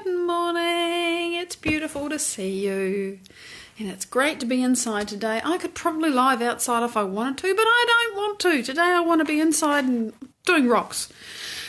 Good morning. It's beautiful to see you. And it's great to be inside today. I could probably live outside if I wanted to, but I don't want to. Today I want to be inside and doing rocks.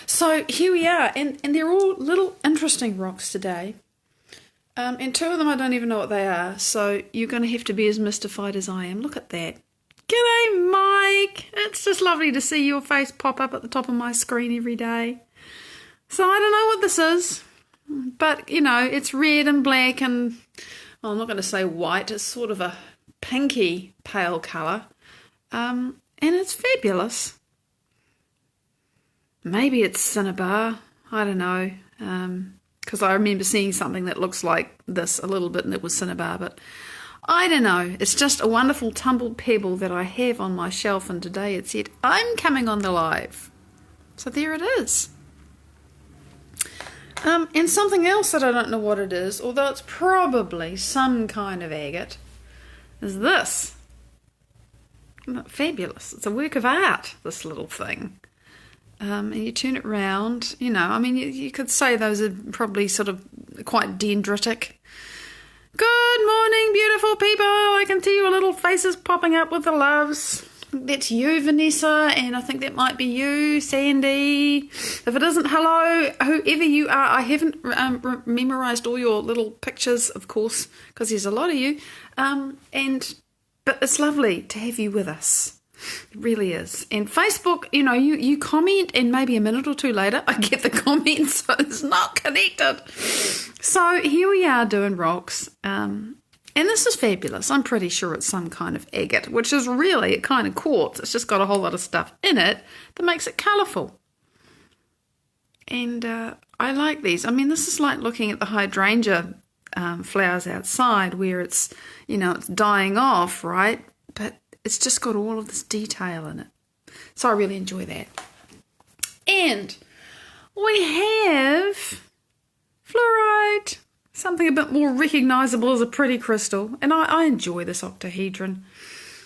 So here we are, and they're all little interesting rocks today. And two of them I don't even know what they are, so you're going to have to be as mystified as I am. Look at that. G'day, Mike. It's just lovely to see your face pop up at the top of my screen every day. So I don't know what this is, but, you know, it's red and black and, well, I'm not going to say white. It's sort of a pinky pale colour, and it's fabulous. Maybe it's cinnabar. I don't know, because I remember seeing something that looks like this a little bit, and it was cinnabar, but I don't know. It's just a wonderful tumbled pebble that I have on my shelf, and today it said, I'm coming on the live. So there it is. And something else that I don't know what it is, although it's probably some kind of agate, is this. Isn't it fabulous? It's a work of art, this little thing. And you turn it round, you know, I mean, you could say those are probably sort of quite dendritic. Good morning, beautiful people. I can see your little faces popping up with the loves. That's you, Vanessa, and I think that might be you, Sandy. If it isn't, hello, whoever you are. I haven't memorised all your little pictures, of course, because there's a lot of you. But it's lovely to have you with us. It really is. And Facebook, you know, you comment, and maybe a minute or two later, I get the comment, so it's not connected. So here we are doing rocks. And this is fabulous. I'm pretty sure it's some kind of agate, which is really a kind of quartz. It's just got a whole lot of stuff in it that makes it colourful. And I like these. I mean, this is like looking at the hydrangea flowers outside where it's, you know, it's dying off, right? But it's just got all of this detail in it. So I really enjoy that. And we have fluoride. Something a bit more recognisable as a pretty crystal. And I enjoy this octahedron.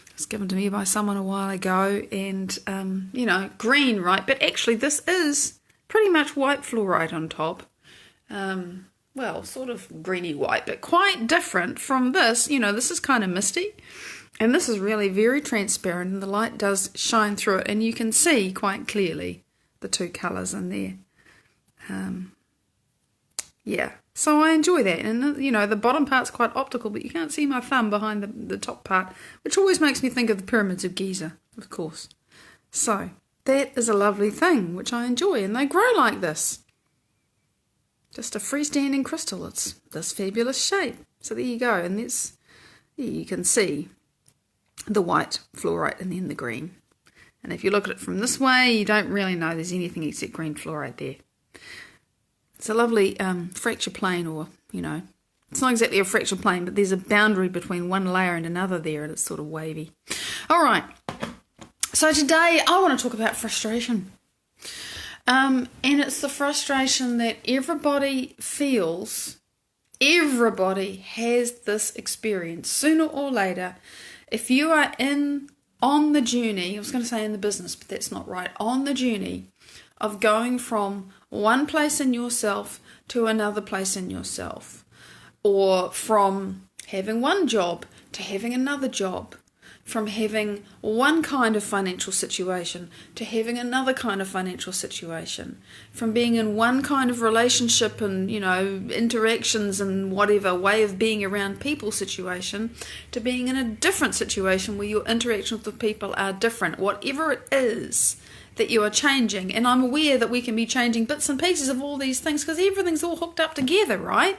It was given to me by someone a while ago. And, you know, green, right? But actually this is pretty much white fluoride on top. Well, sort of greeny white, but quite different from this. You know, this is kind of misty. And this is really very transparent. And the light does shine through it. And you can see quite clearly the two colours in there. Yeah. So I enjoy that, and you know, the bottom part's quite optical, but you can't see my thumb behind the top part, which always makes me think of the pyramids of Giza, of course. So that is a lovely thing, which I enjoy, and they grow like this. Just a freestanding crystal. It's this fabulous shape. So there you go, and that's, you can see the white fluorite and then the green. And if you look at it from this way, you don't really know there's anything except green fluoride there. It's a lovely fracture plane, or, you know, it's not exactly a fracture plane, but there's a boundary between one layer and another there, and it's sort of wavy. All right, so today I want to talk about frustration. And it's the frustration that everybody feels. Everybody has this experience sooner or later. If you are on the journey, I was going to say in the business, but that's not right, on the journey of going from one place in yourself to another place in yourself, or from having one job to having another job, from having one kind of financial situation to having another kind of financial situation, from being in one kind of relationship and, you know, interactions and whatever way of being around people situation, to being in a different situation where your interactions with people are different, whatever it is that you are changing. And I'm aware that we can be changing bits and pieces of all these things because everything's all hooked up together, right?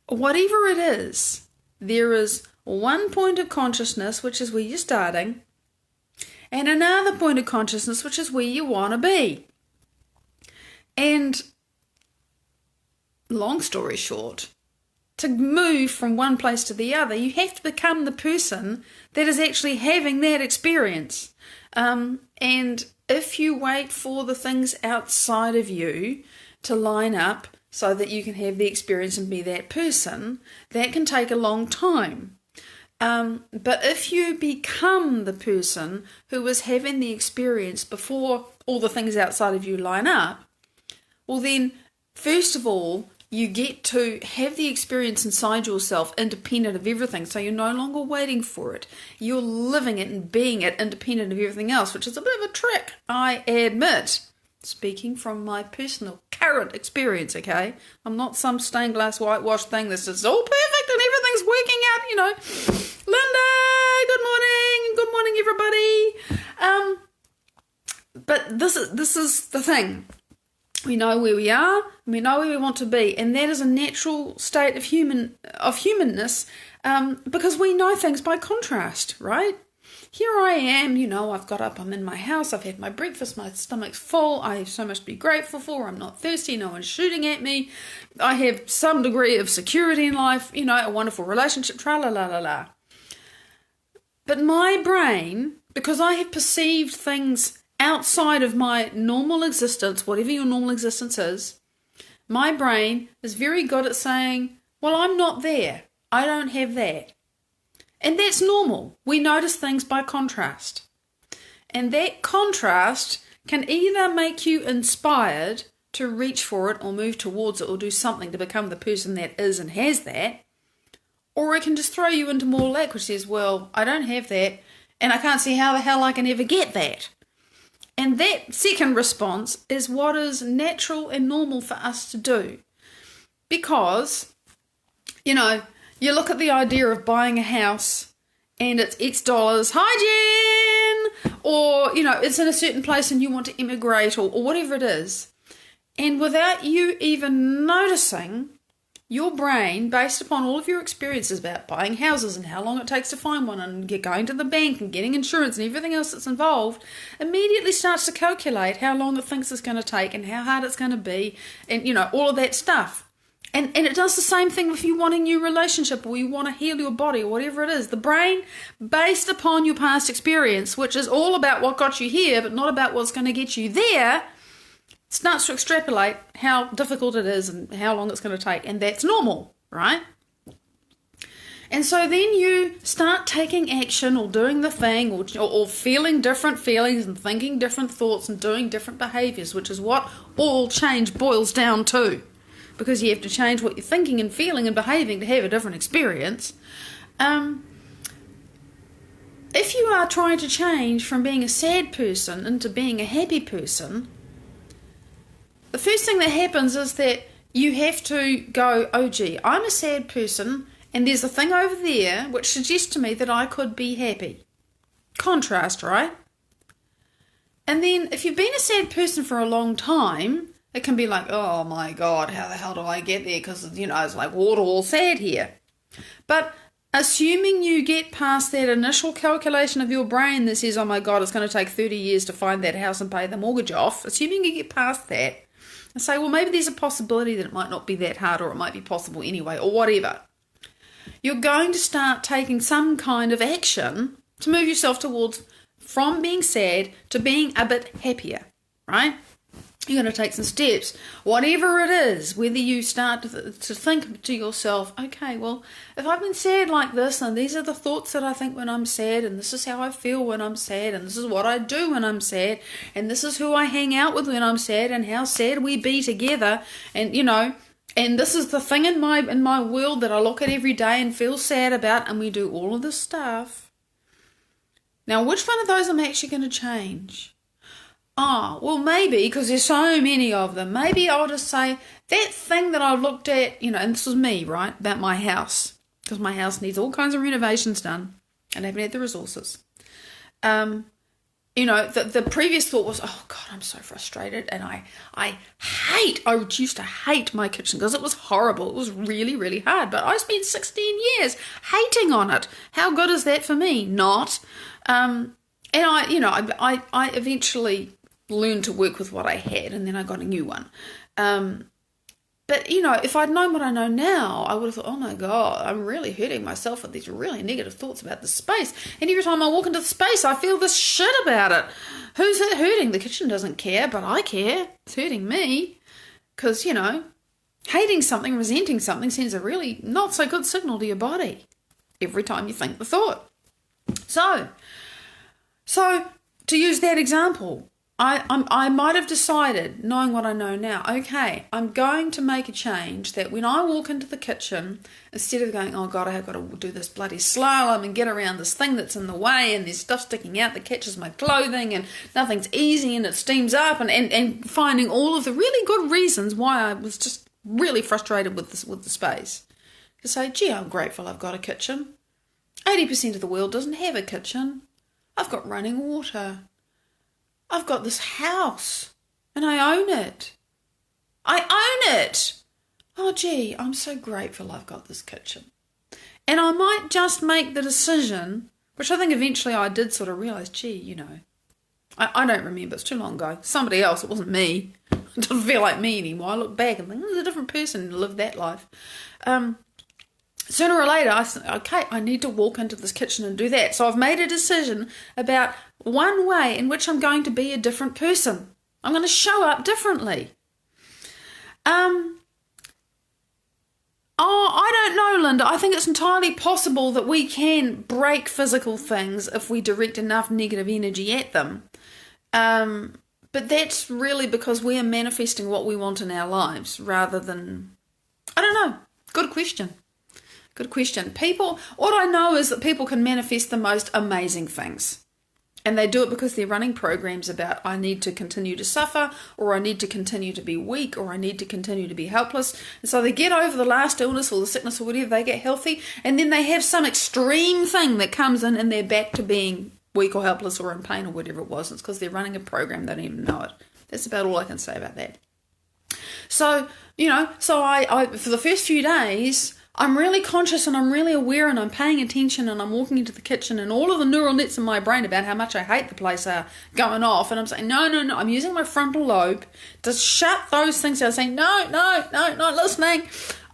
Whatever it is, there is one point of consciousness, which is where you're starting, and another point of consciousness, which is where you want to be. And long story short, to move from one place to the other, you have to become the person that is actually having that experience. And if you wait for the things outside of you to line up so that you can have the experience and be that person, that can take a long time. But if you become the person who was having the experience before all the things outside of you line up, well then first of all, you get to have the experience inside yourself independent of everything. So you're no longer waiting for it. You're living it and being it independent of everything else, which is a bit of a trick, I admit. Speaking from my personal current experience, okay? I'm not some stained glass whitewash thing that's just all perfect and everything's working out, you know. Linda, good morning everybody. But this is the thing. We know where we are, and we know where we want to be, and that is a natural state of humanness, because we know things by contrast, right? Here I am, you know, I've got up, I'm in my house, I've had my breakfast, my stomach's full, I have so much to be grateful for, I'm not thirsty, no one's shooting at me, I have some degree of security in life, you know, a wonderful relationship, tra-la-la-la-la. But my brain, because I have perceived things outside of my normal existence, whatever your normal existence is, my brain is very good at saying, well, I'm not there. I don't have that. And that's normal. We notice things by contrast. And that contrast can either make you inspired to reach for it or move towards it or do something to become the person that is and has that, or it can just throw you into more lack, which says, well, I don't have that, and I can't see how the hell I can ever get that. And that second response is what is natural and normal for us to do. Because, you know, you look at the idea of buying a house and it's X dollars, hi Jen! Or, you know, it's in a certain place and you want to immigrate or whatever it is. And without you even noticing, your brain, based upon all of your experiences about buying houses and how long it takes to find one and going to the bank and getting insurance and everything else that's involved, immediately starts to calculate how long it thinks it's going to take and how hard it's going to be and, you know, all of that stuff. And it does the same thing if you want a new relationship or you want to heal your body or whatever it is. The brain, based upon your past experience, which is all about what got you here but not about what's going to get you there, starts to extrapolate how difficult it is and how long it's going to take, and that's normal, right? And so then you start taking action or doing the thing or feeling different feelings and thinking different thoughts and doing different behaviours, which is what all change boils down to, because you have to change what you're thinking and feeling and behaving to have a different experience. If you are trying to change from being a sad person into being a happy person, the first thing that happens is that you have to go, oh gee, I'm a sad person and there's a thing over there which suggests to me that I could be happy. Contrast, right? And then if you've been a sad person for a long time, it can be like, oh my God, how the hell do I get there? Because, you know, it's like wall-to-wall sad here. But assuming you get past that initial calculation of your brain that says, oh my God, it's going to take 30 years to find that house and pay the mortgage off, assuming you get past that, and say, well, maybe there's a possibility that it might not be that hard or it might be possible anyway or whatever. You're going to start taking some kind of action to move yourself towards from being sad to being a bit happier, right? You're going to take some steps, whatever it is, whether you start to think to yourself, okay, well, if I've been sad like this, and these are the thoughts that I think when I'm sad, and this is how I feel when I'm sad, and this is what I do when I'm sad, and this is who I hang out with when I'm sad, and how sad we be together, and, you know, and this is the thing in my world that I look at every day and feel sad about, and we do all of this stuff. Now, which one of those am I actually going to change? Oh, well, maybe, because there's so many of them, maybe I'll just say that thing that I looked at, you know, and this was me, right, about my house, because my house needs all kinds of renovations done, and I haven't had the resources. You know, the previous thought was, oh, God, I'm so frustrated, and I used to hate my kitchen, because it was horrible, it was really, really hard, but I spent 16 years hating on it. How good is that for me? Not. And I eventually learned to work with what I had, and then I got a new one. But, you know, if I'd known what I know now, I would have thought, oh my God, I'm really hurting myself with these really negative thoughts about the space. And every time I walk into the space, I feel this shit about it. Who's it hurting? The kitchen doesn't care, but I care. It's hurting me. Because, you know, hating something, resenting something sends a really not so good signal to your body every time you think the thought. So to use that example, I might have decided, knowing what I know now, okay, I'm going to make a change that when I walk into the kitchen, instead of going, oh God, I've got to do this bloody slalom and get around this thing that's in the way and there's stuff sticking out that catches my clothing and nothing's easy and it steams up and finding all of the really good reasons why I was just really frustrated with the space. To say, gee, I'm grateful I've got a kitchen. 80% of the world doesn't have a kitchen. I've got running water. I've got this house and I own it. I own it. Oh, gee, I'm so grateful I've got this kitchen. And I might just make the decision, which I think eventually I did sort of realise, gee, I don't remember. It's too long ago. Somebody else. It wasn't me. It doesn't feel like me anymore. I look back and think, there's a different person who lived that life. Sooner or later, I said, okay, I need to walk into this kitchen and do that. So I've made a decision about one way in which I'm going to be a different person. I'm going to show up differently. I don't know, Linda. I think it's entirely possible that we can break physical things if we direct enough negative energy at them. But that's really because we are manifesting what we want in our lives rather than... I don't know. Good question. Good question. What I know is that people can manifest the most amazing things. And they do it because they're running programs about I need to continue to suffer, or I need to continue to be weak, or I need to continue to be helpless. And so they get over the last illness or the sickness or whatever, they get healthy, and then they have some extreme thing that comes in and they're back to being weak or helpless or in pain or whatever it was. It's because they're running a program, they don't even know it. That's about all I can say about that. So, I for the first few days... I'm really conscious and I'm really aware and I'm paying attention and I'm walking into the kitchen and all of the neural nets in my brain about how much I hate the place are going off, and I'm saying, no, I'm using my frontal lobe to shut those things down, saying, no, not listening.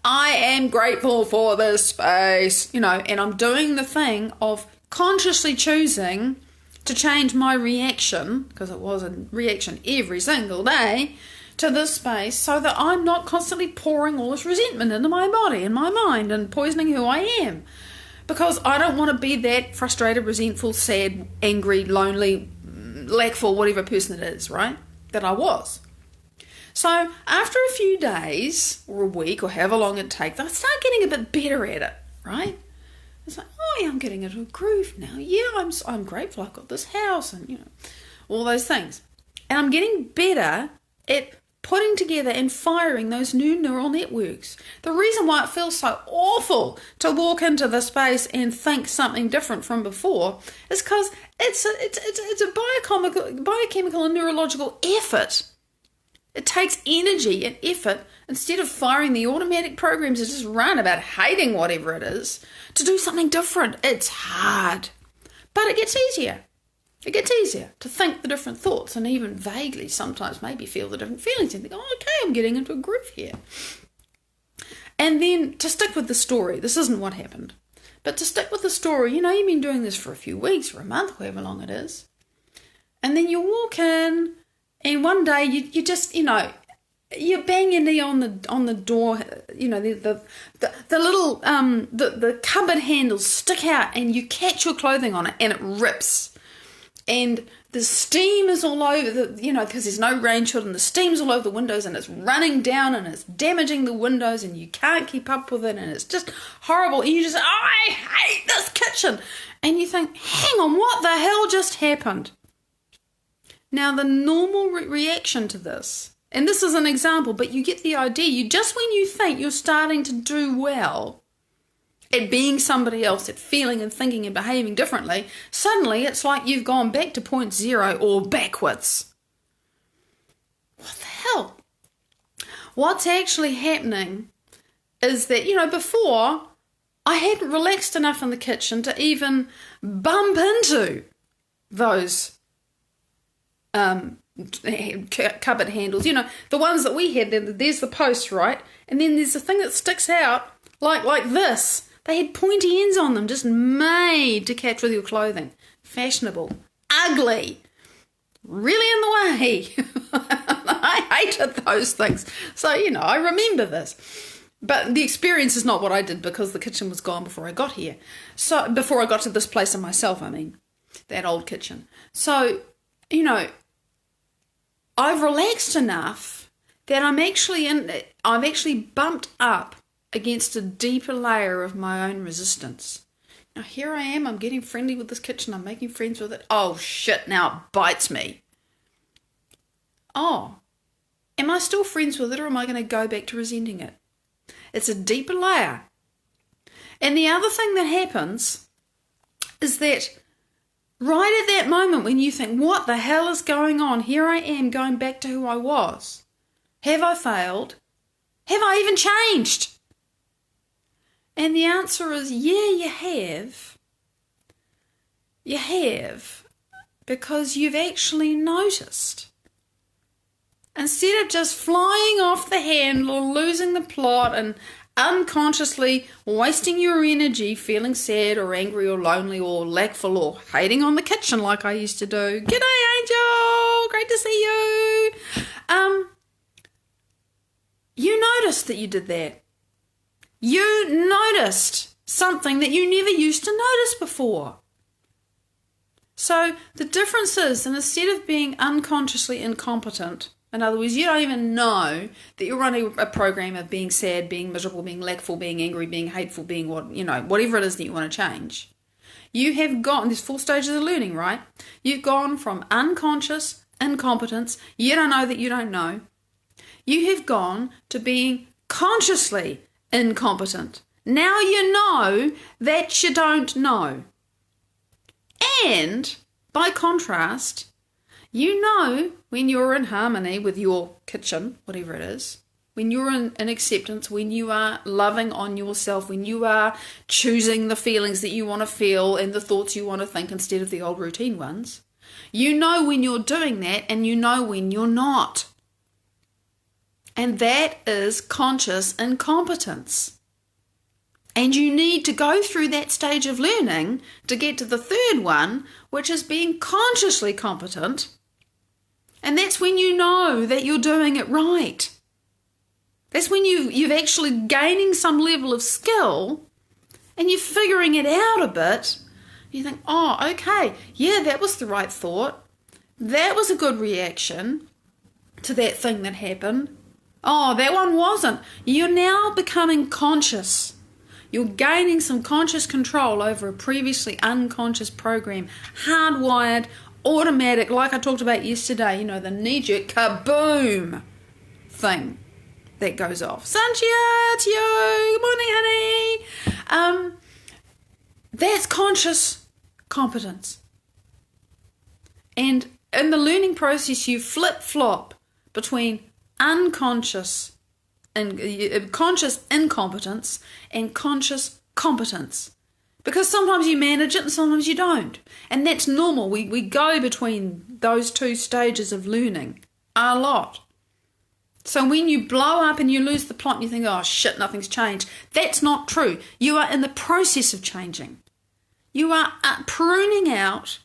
I am grateful for this space, and I'm doing the thing of consciously choosing to change my reaction, because it was a reaction every single day, to this space, so that I'm not constantly pouring all this resentment into my body and my mind and poisoning who I am, because I don't want to be that frustrated, resentful, sad, angry, lonely, lackful, whatever person it is, right, that I was. So after a few days or a week or however long it takes, I start getting a bit better at it, right? It's like, oh yeah, I'm getting into a groove now. Yeah, I'm grateful I've got this house and all those things, and I'm getting better at putting together and firing those new neural networks. The reason why it feels so awful to walk into the space and think something different from before is because it's a biochemical and neurological effort. It takes energy and effort, instead of firing the automatic programs that just run about hating whatever it is, to do something different. It's hard, but it gets easier. It gets easier to think the different thoughts and even vaguely sometimes maybe feel the different feelings and think, oh, okay, I'm getting into a groove here. And then to stick with the story, this isn't what happened, but to stick with the story, you've been doing this for a few weeks or a month, however long it is. And then you walk in and one day you just, you bang your knee on the door, the little, the cupboard handles stick out and you catch your clothing on it and it rips. And the steam is all over, because there's no rain shade, and the steam's all over the windows and it's running down and it's damaging the windows and you can't keep up with it and it's just horrible. And you just, I hate this kitchen. And you think, hang on, what the hell just happened? Now, the normal reaction to this, and this is an example, but you get the idea, when you think you're starting to do well at being somebody else, at feeling and thinking and behaving differently, suddenly it's like you've gone back to point zero or backwards. What the hell? What's actually happening is that, before I hadn't relaxed enough in the kitchen to even bump into those cupboard handles. The ones that we had, there's the post, right? And then there's the thing that sticks out like this. They had pointy ends on them, just made to catch with your clothing. Fashionable. Ugly. Really in the way. I hated those things. So, I remember this. But the experience is not what I did, because the kitchen was gone before I got here. So, before I got to this place and myself, that old kitchen. So, I've relaxed enough that I've actually bumped up against a deeper layer of my own resistance. Now here I am, I'm getting friendly with this kitchen, I'm making friends with it. Oh shit, now it bites me. Oh, am I still friends with it, or am I going to go back to resenting it? It's a deeper layer. And the other thing that happens is that right at that moment when you think, what the hell is going on? Here I am going back to who I was. Have I failed? Have I even changed? And the answer is, yeah, you have. You have, because you've actually noticed. Instead of just flying off the handle, losing the plot, and unconsciously wasting your energy feeling sad or angry or lonely or lackful or hating on the kitchen like I used to do. G'day, Angel! Great to see you! You noticed that you did that. You noticed something that you never used to notice before. So the difference is, and instead of being unconsciously incompetent, in other words, you don't even know that you're running a program of being sad, being miserable, being lackful, being angry, being hateful, being whatever it is that you want to change. You have gone, there's 4 stages of learning, right? You've gone from unconscious incompetence, you don't know that you don't know. You have gone to being consciously incompetent. Now you know that you don't know. And by contrast, you know when you're in harmony with your kitchen, whatever it is, when you're in acceptance, when you are loving on yourself, when you are choosing the feelings that you want to feel and the thoughts you want to think instead of the old routine ones, you know when you're doing that and you know when you're not. And that is conscious incompetence. And you need to go through that stage of learning to get to the third one, which is being consciously competent. And that's when you know that you're doing it right. That's when you've actually gaining some level of skill and you're figuring it out a bit. You think, oh, okay, yeah, that was the right thought. That was a good reaction to that thing that happened. Oh, that one wasn't. You're now becoming conscious. You're gaining some conscious control over a previously unconscious program, hardwired, automatic, like I talked about yesterday, the knee-jerk kaboom thing that goes off. Sanchia, it's you. Good morning, honey. That's conscious competence. And in the learning process, you flip-flop between unconscious and conscious incompetence and conscious competence. Because sometimes you manage it and sometimes you don't. And that's normal. We go between those 2 stages of learning a lot. So when you blow up and you lose the plot and you think, oh shit, nothing's changed, that's not true. You are in the process of changing. You are pruning out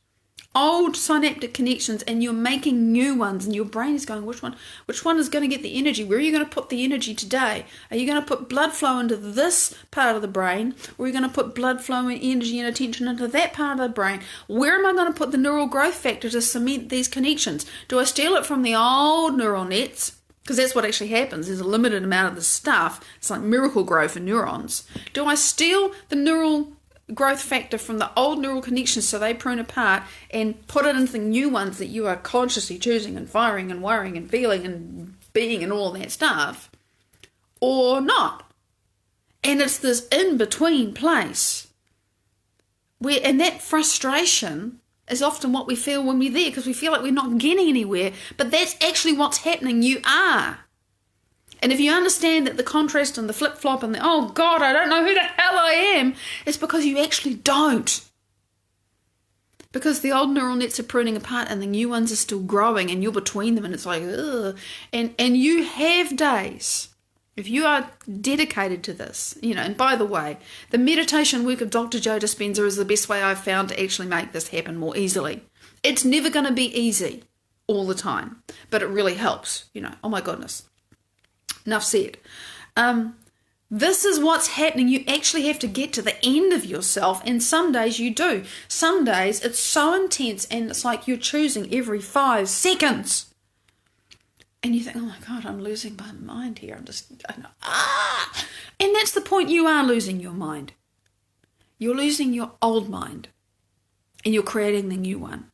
old synaptic connections and you're making new ones, and your brain is going, which one is going to get the energy? Where are you going to put the energy today? Are you going to put blood flow into this part of the brain, or are you going to put blood flow and energy and attention into that part of the brain? Where am I going to put the neural growth factor to cement these connections? Do I steal it from the old neural nets? Because that's what actually happens. There's a limited amount of this stuff. It's like miracle grow for neurons. Do I steal the neural growth factor from the old neural connections so they prune apart and put it into the new ones that you are consciously choosing and firing and wiring and feeling and being and all that stuff, or not? And it's this in-between place where, and that frustration is often what we feel when we're there, because we feel like we're not getting anywhere, but that's actually what's happening. You are. And if you understand that the contrast and the flip-flop and the, oh God, I don't know who the hell I am, it's because you actually don't. Because the old neural nets are pruning apart and the new ones are still growing and you're between them and it's like, ugh. And you have days, if you are dedicated to this, and by the way, the meditation work of Dr. Joe Dispenza is the best way I've found to actually make this happen more easily. It's never going to be easy all the time, but it really helps, oh my goodness. Enough said. This is what's happening. You actually have to get to the end of yourself, and some days you do. Some days it's so intense and it's like you're choosing every 5 seconds. And you think, oh my God, I'm losing my mind here. And that's the point, you are losing your mind. You're losing your old mind and you're creating the new one.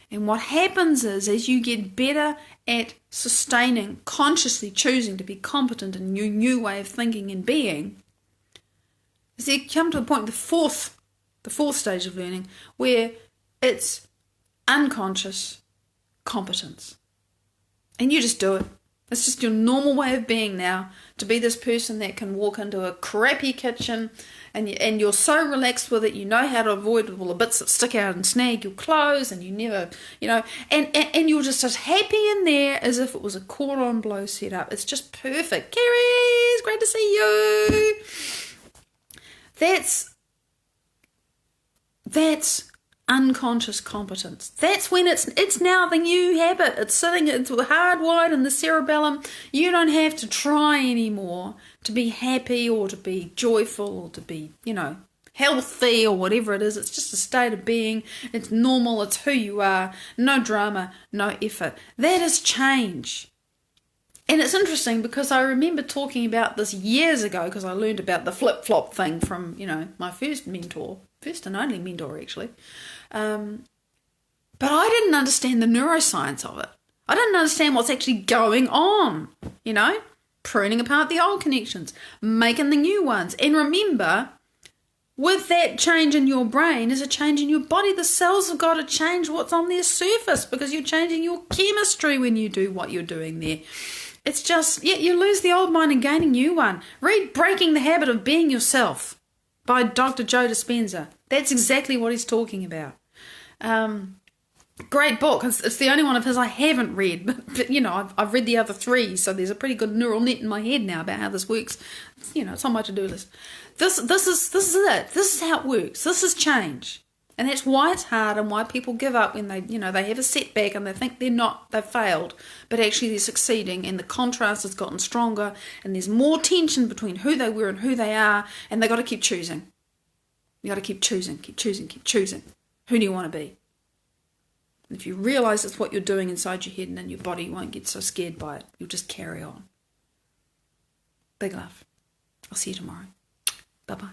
And what happens is, as you get better at sustaining, consciously choosing to be competent in your new way of thinking and being, is you come to the point, the fourth stage of learning, where it's unconscious competence. And you just do it. It's just your normal way of being now, to be this person that can walk into a crappy kitchen and you're so relaxed with it, you know how to avoid all the bits that stick out and snag your clothes, and you never, and you're just as happy in there as if it was a cordon bleu set up. It's just perfect. Kerry, it's great to see you. That's unconscious competence. That's when it's now the new habit. It's hardwired in the cerebellum. You don't have to try anymore to be happy or to be joyful or to be, healthy or whatever it is. It's just a state of being. It's normal. It's who you are. No drama, no effort. That is change. And it's interesting because I remember talking about this years ago, because I learned about the flip-flop thing from, my first and only mentor actually. But I didn't understand the neuroscience of it. I didn't understand what's actually going on, pruning apart the old connections, making the new ones. And remember, with that change in your brain is a change in your body. The cells have got to change what's on their surface, because you're changing your chemistry when you do what you're doing there. It's just, you lose the old mind and gain a new one. Read Breaking the Habit of Being Yourself by Dr. Joe Dispenza. That's exactly what he's talking about. Great book. It's the only one of his I haven't read, but I've read the other three, so there's a pretty good neural net in my head now about how this works. It's on my to-do list. This is it. This is how it works. This is change. And that's why it's hard, and why people give up when they have a setback and they think they've failed, but actually they're succeeding, and the contrast has gotten stronger, and there's more tension between who they were and who they are, and they've got to keep choosing. You got to keep choosing. Who do you want to be? And if you realise it's what you're doing inside your head and in your body, you won't get so scared by it. You'll just carry on. Big love. I'll see you tomorrow. Bye-bye.